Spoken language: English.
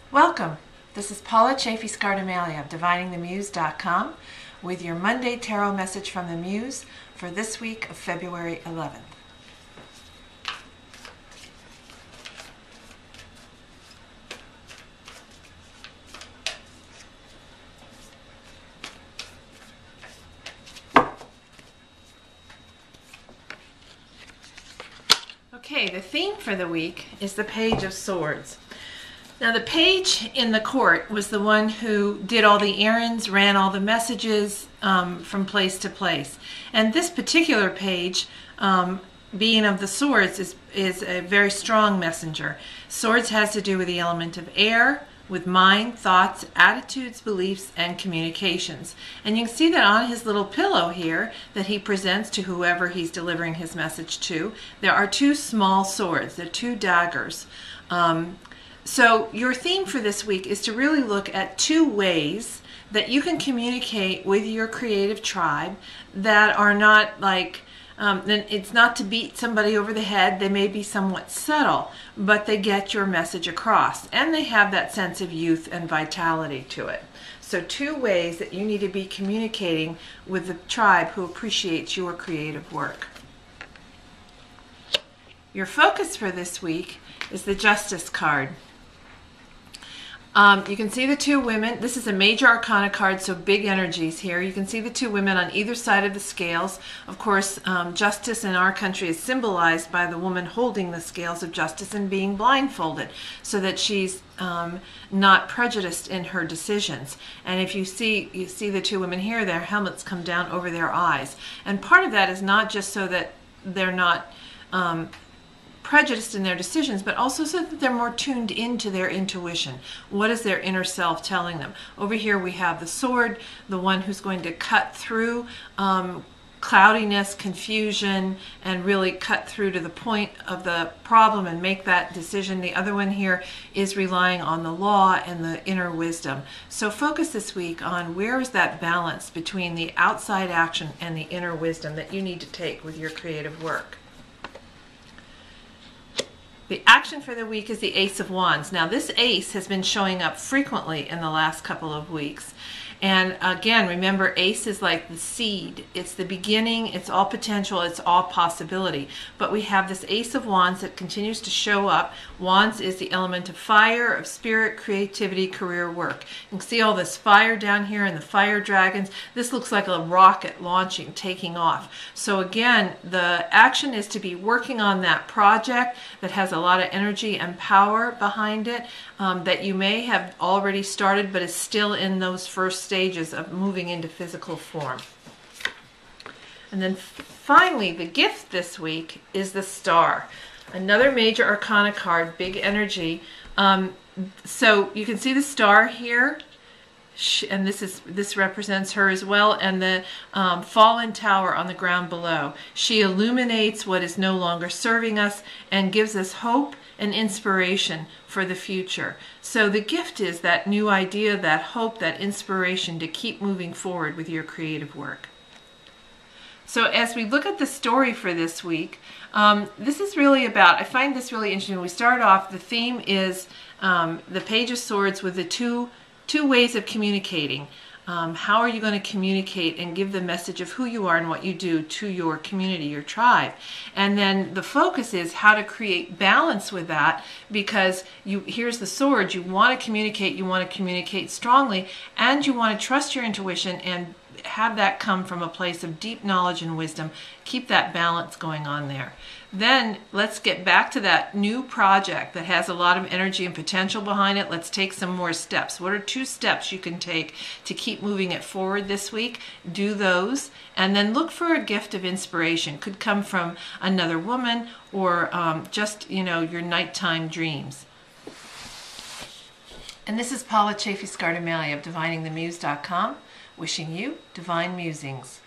Welcome. This is Paula Chafee-Scardamalia of DiviningTheMuse.com with your Monday Tarot message from the Muse for this week of February 11th. Okay, the theme for the week is the Page of Swords. Now the page in the court was the one who did all the errands, ran all the messages from place to place. And this particular page, being of the swords, is a very strong messenger. Swords has to do with the element of air, with mind, thoughts, attitudes, beliefs, and communications. And you can see that on his little pillow here that he presents to whoever he's delivering his message to, there are two small swords. They're two daggers. So your theme for this week is to really look at two ways that you can communicate with your creative tribe that are not like, it's not to beat somebody over the head. They may be somewhat subtle, but they get your message across, and they have that sense of youth and vitality to it. So two ways that you need to be communicating with the tribe who appreciates your creative work. Your focus for this week is the Justice card. You can see the two women. This is a major arcana card, so big energies here. You can see the two women on either side of the scales. Of course, justice in our country is symbolized by the woman holding the scales of justice and being blindfolded so that she's not prejudiced in her decisions. And if you see the two women here, their helmets come down over their eyes. And part of that is not just so that they're not prejudiced in their decisions, but also so that they're more tuned into their intuition. What is their inner self telling them? Over here we have the sword, the one who's going to cut through cloudiness, confusion, and really cut through to the point of the problem and make that decision. The other one here is relying on the law and the inner wisdom. So focus this week on where is that balance between the outside action and the inner wisdom that you need to take with your creative work. The action for the week is the Ace of Wands. Now this ace has been showing up frequently in the last couple of weeks. And again, remember, ace is like the seed. It's the beginning, it's all potential, it's all possibility. But we have this Ace of Wands that continues to show up. Wands is the element of fire, of spirit, creativity, career work. You can see all this fire down here and the fire dragons. This looks like a rocket launching, taking off. So again, the action is to be working on that project that has a lot of energy and power behind it, that you may have already started but is still in those first stages of moving into physical form. And then finally, the gift this week is the Star. Another major arcana card, big energy. So you can see the Star here, and this represents her as well, and the fallen tower on the ground below. She illuminates what is no longer serving us and gives us hope and inspiration for the future. So the gift is that new idea, that hope, that inspiration to keep moving forward with your creative work. So as we look at the story for this week, this is really about, I find this really interesting. We start off, the theme is the Page of Swords with the two ways of communicating. How are you going to communicate and give the message of who you are and what you do to your community, your tribe? And then the focus is how to create balance with that, because here's the sword. You want to communicate strongly, and you want to trust your intuition and have that come from a place of deep knowledge and wisdom. Keep that balance going on there. Then let's get back to that new project that has a lot of energy and potential behind it. Let's take some more steps. What are two steps you can take to keep moving it forward this week? Do those, and then look for a gift of inspiration. Could come from another woman or just, your nighttime dreams. And this is Paula Chafee-Scardamalia of DiviningTheMuse.com, wishing you divine musings.